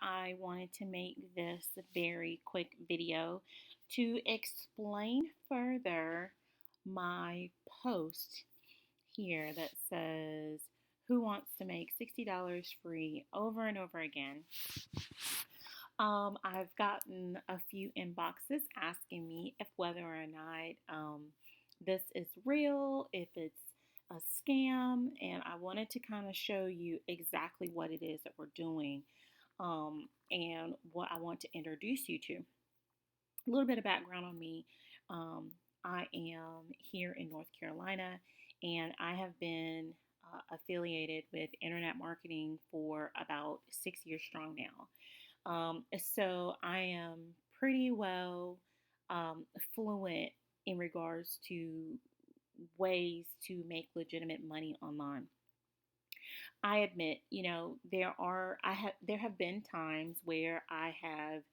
I wanted to make this very quick video to explain further my post here that says, "Who wants to make $60 free over and over again?" I've gotten a few inboxes asking me if whether or not this is real, if it's a scam, and I wanted to kind of show you exactly what it is that we're doing and what I want to introduce you to. A little bit of background on me. Um, I am here in North Carolina, and I have been affiliated with internet marketing for about 6 years strong now. So I am pretty well fluent in regards to ways to make legitimate money online. I admit, there have been times where I have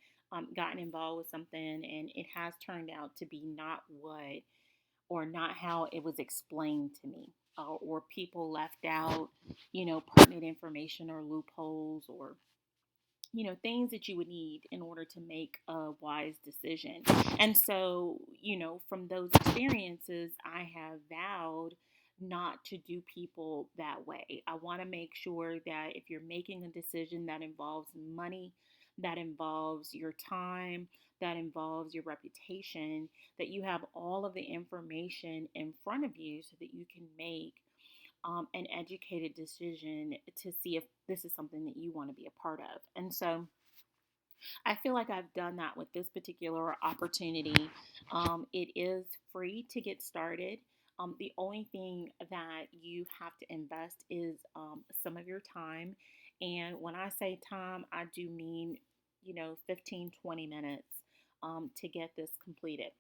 gotten involved with something and it has turned out to be not what or not how it was explained to me. Or people left out, pertinent information or loopholes or things that you would need in order to make a wise decision. And so, from those experiences, I have vowed not to do people that way. I want to make sure that if you're making a decision that involves money, that involves your time, that involves your reputation, that you have all of the information in front of you so that you can make an educated decision to see if this is something that you want to be a part of. And so I feel like I've done that with this particular opportunity. It is free to get started. The only thing that you have to invest is some of your time. And when I say time, I do mean, 15, 20 minutes to get this completed.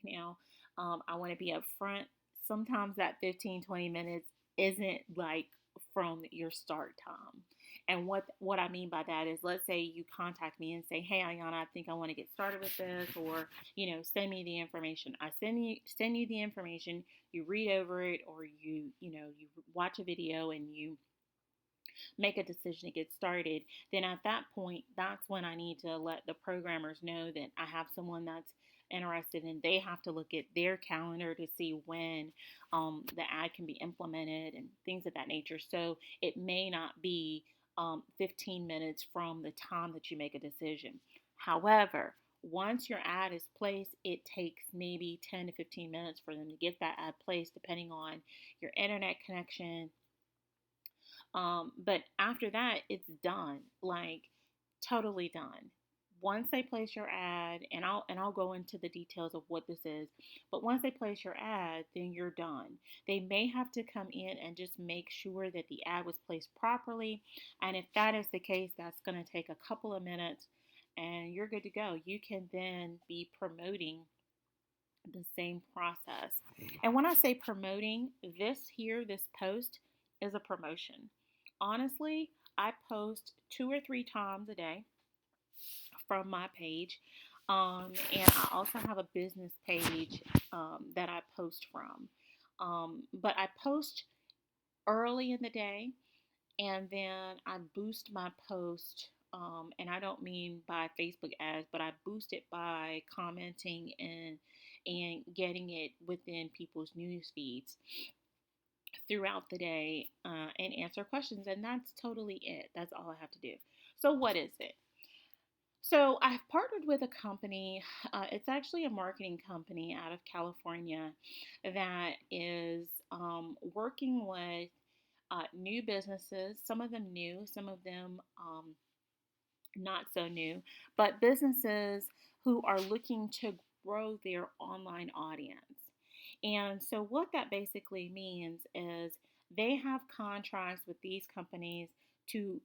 Now, I want to be upfront. Sometimes that 15, 20 minutes isn't like from your start time. And what I mean by that is, let's say you contact me and say, "Hey, Ayana, I think I want to get started with this," or send me the information. I send you the information. You read over it, or you watch a video and you make a decision to get started. Then at that point, that's when I need to let the programmers know that I have someone that's interested, and they have to look at their calendar to see when the ad can be implemented and things of that nature. So it may not be 15 minutes from the time that you make a decision. However, once your ad is placed, it takes maybe 10 to 15 minutes for them to get that ad placed, depending on your internet connection. But after that, it's done, like totally done. Once they place your ad, and I'll go into the details of what this is, but once they place your ad, then you're done. They may have to come in and just make sure that the ad was placed properly, and if that is the case, that's going to take a couple of minutes, and you're good to go. You can then be promoting the same process. And when I say promoting, this post is a promotion. Honestly, I post 2 or 3 times a day from my page. And I also have a business page that I post from. But I post early in the day, and then I boost my post. And I don't mean by Facebook ads, but I boost it by commenting and getting it within people's news feeds throughout the day and answer questions. And that's totally it. That's all I have to do. So, what is it? So, I've partnered with a company. It's actually a marketing company out of California that is working with new businesses, some of them new, some of them not so new, but businesses who are looking to grow their online audience. And so, what that basically means is they have contracts with these companies to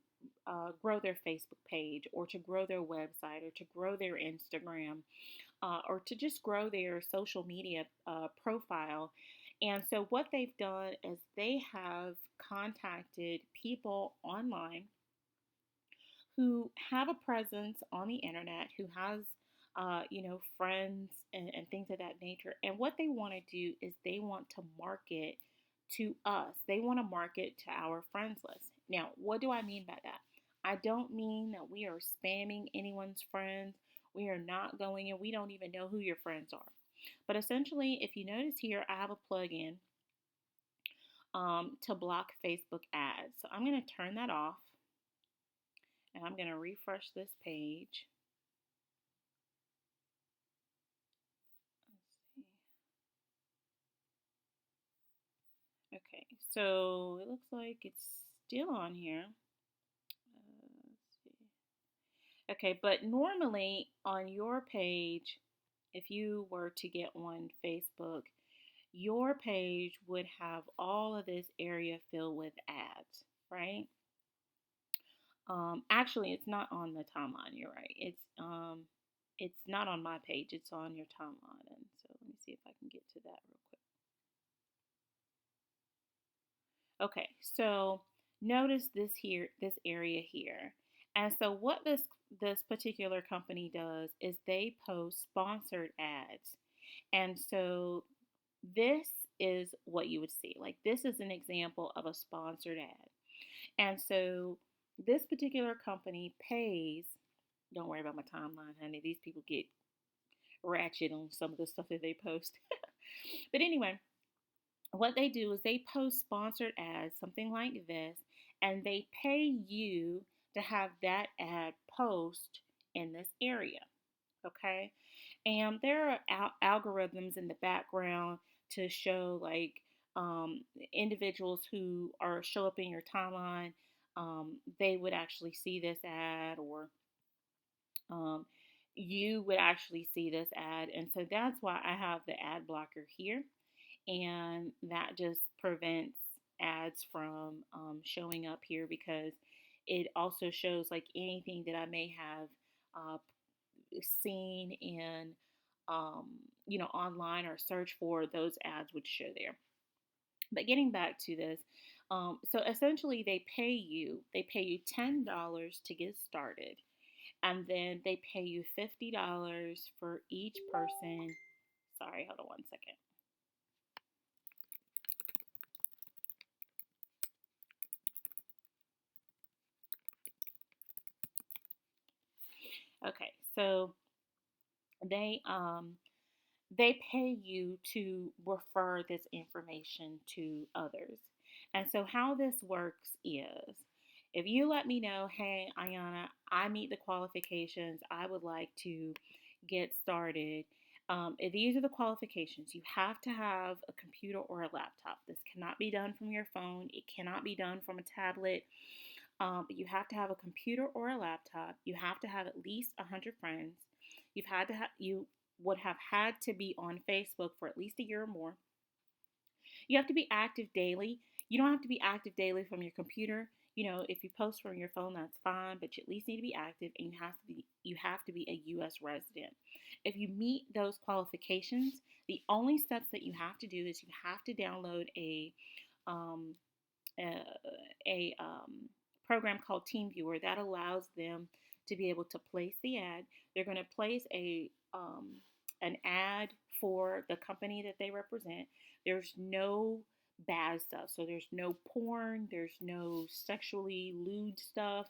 grow their Facebook page, or to grow their website, or to grow their Instagram, or to just grow their social media profile. And so, what they've done is they have contacted people online who have a presence on the internet, who has, friends and things of that nature. And what they want to do is they want to market to us. They want to market to our friends list. Now, what do I mean by that? I don't mean that we are spamming anyone's friends. We are not going and we don't even know who your friends are. But essentially, if you notice here, I have a plugin to block Facebook ads. So I'm going to turn that off and I'm going to refresh this page. Let's see. Okay, so it looks like it's still on here. Let's see. Okay, but normally on your page, if you were to get on Facebook, your page would have all of this area filled with ads, right? Actually, it's not on the timeline. You're right. It's not on my page. It's on your timeline. And so let me see if I can get to that real quick. Okay, so notice this area here. And so what this particular company does is they post sponsored ads. And so this is what you would see. Like this is an example of a sponsored ad. And so this particular company pays, don't worry about my timeline, honey. These people get ratchet on some of the stuff that they post. But anyway, what they do is they post sponsored ads, something like this, and they pay you to have that ad post in this area. Okay. And there are algorithms in the background to show like individuals who are show up in your timeline. They would actually see this ad, or um, you would actually see this ad. And so that's why I have the ad blocker here. And that just prevents ads from showing up here, because it also shows like anything that I may have uh, seen in online or search for, those ads would show there. But getting back to this, so essentially they pay you $10 to get started, and then they pay you $50 for each person. Sorry, hold on one second. Okay, so they they pay you to refer this information to others. And so how this works is, if you let me know, hey, Ayana, I meet the qualifications, I would like to get started. These are the qualifications. You have to have a computer or a laptop. This cannot be done from your phone. It cannot be done from a tablet. But you have to have a computer or a laptop. You have to have at least 100 friends. You would have had to be on Facebook for at least a year or more. You have to be active daily. You don't have to be active daily from your computer. If you post from your phone, that's fine, but you at least need to be active, and you have to be a U.S. resident. If you meet those qualifications, the only steps that you have to do is you have to download um, a, a program called TeamViewer that allows them to be able to place the ad. They're going to place an ad for the company that they represent. There's no bad stuff. So there's no porn, there's no sexually lewd stuff.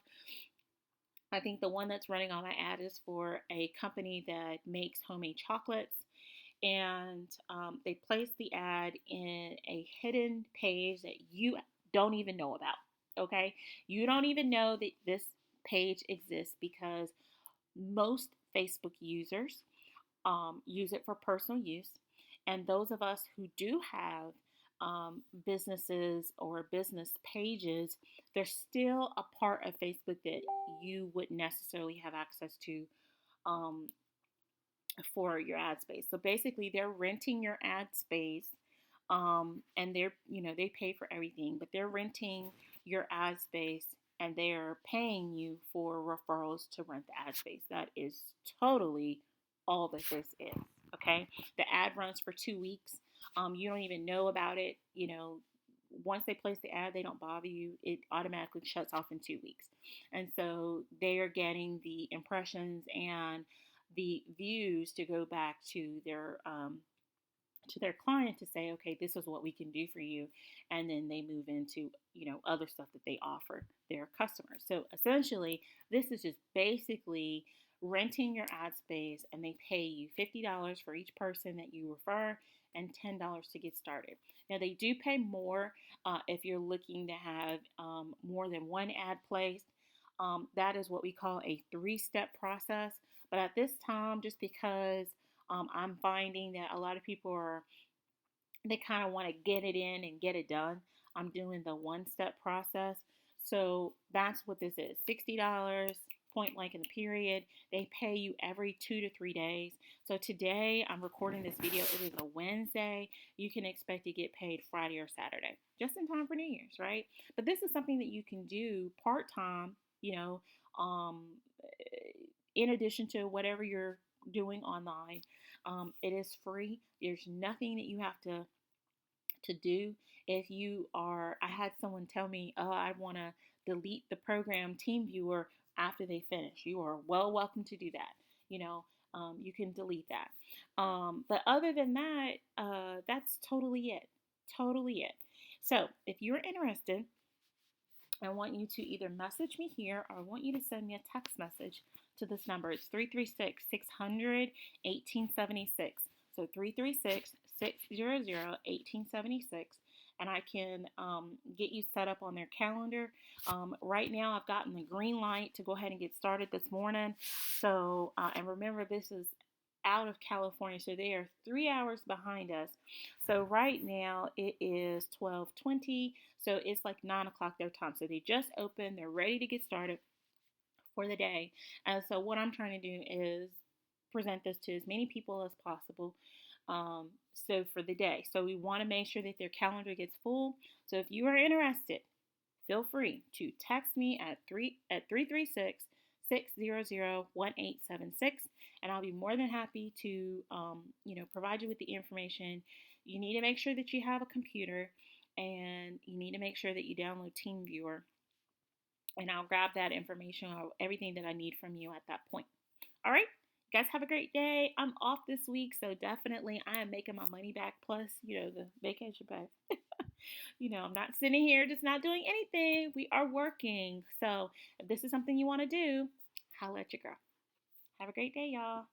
I think the one that's running on my ad is for a company that makes homemade chocolates. And they place the ad in a hidden page that you don't even know about. Okay? You don't even know that this page exists, because most Facebook users use it for personal use. And those of us who do have businesses or business pages, they're still a part of Facebook that you wouldn't necessarily have access to um, for your ad space. So basically, they're renting your ad space, and they pay for everything, but they're renting your ad space and they're paying you for referrals to rent the ad space. That is totally all that this is. Okay, the ad runs for 2 weeks. You don't even know about it. Once they place the ad, they don't bother you. It automatically shuts off in 2 weeks, and so they are getting the impressions and the views to go back to their to their client to say, okay, this is what we can do for you. And then they move into, other stuff that they offer their customers. So essentially, this is just basically renting your ad space, and they pay you $50 for each person that you refer and $10 to get started. Now, they do pay more if you're looking to have more than one ad placed. That is what we call a 3-step process. But at this time, just because I'm finding that a lot of people they kind of want to get it in and get it done. I'm doing the 1-step process. So that's what this is, $60, point blank in the period. They pay you every 2 to 3 days. So today I'm recording this video. It is a Wednesday. You can expect to get paid Friday or Saturday, just in time for New Year's, right? But this is something that you can do part time, um, in addition to whatever you're doing online. It is free. There's nothing that you have to do. If you are, I had someone tell me, oh, I want to delete the program TeamViewer after they finish. You are well welcome to do that. You can delete that. But other than that, that's totally it. Totally it. So if you're interested, I want you to either message me here, or I want you to send me a text message to this number. It's 336 600 1876. So 336 600 1876. And I can get you set up on their calendar. Right now, I've gotten the green light to go ahead and get started this morning. So, and remember, this is out of California, so they are 3 hours behind us. So right now it is 12:20, so it's like 9 o'clock their time. So they just opened, they're ready to get started for the day. And so what I'm trying to do is present this to as many people as possible. So for the day, so we want to make sure that their calendar gets full. So if you are interested, feel free to text me at 336 600 1876, and I'll be more than happy to provide you with the information. You need to make sure that you have a computer, and you need to make sure that you download TeamViewer, and I'll grab that information or everything that I need from you at that point. All right, you guys have a great day. I'm off this week, so definitely I am making my money back, plus the vacation pay. I'm not sitting here just not doing anything. We are working. So if this is something you want to do, holla at your girl. Have a great day, y'all.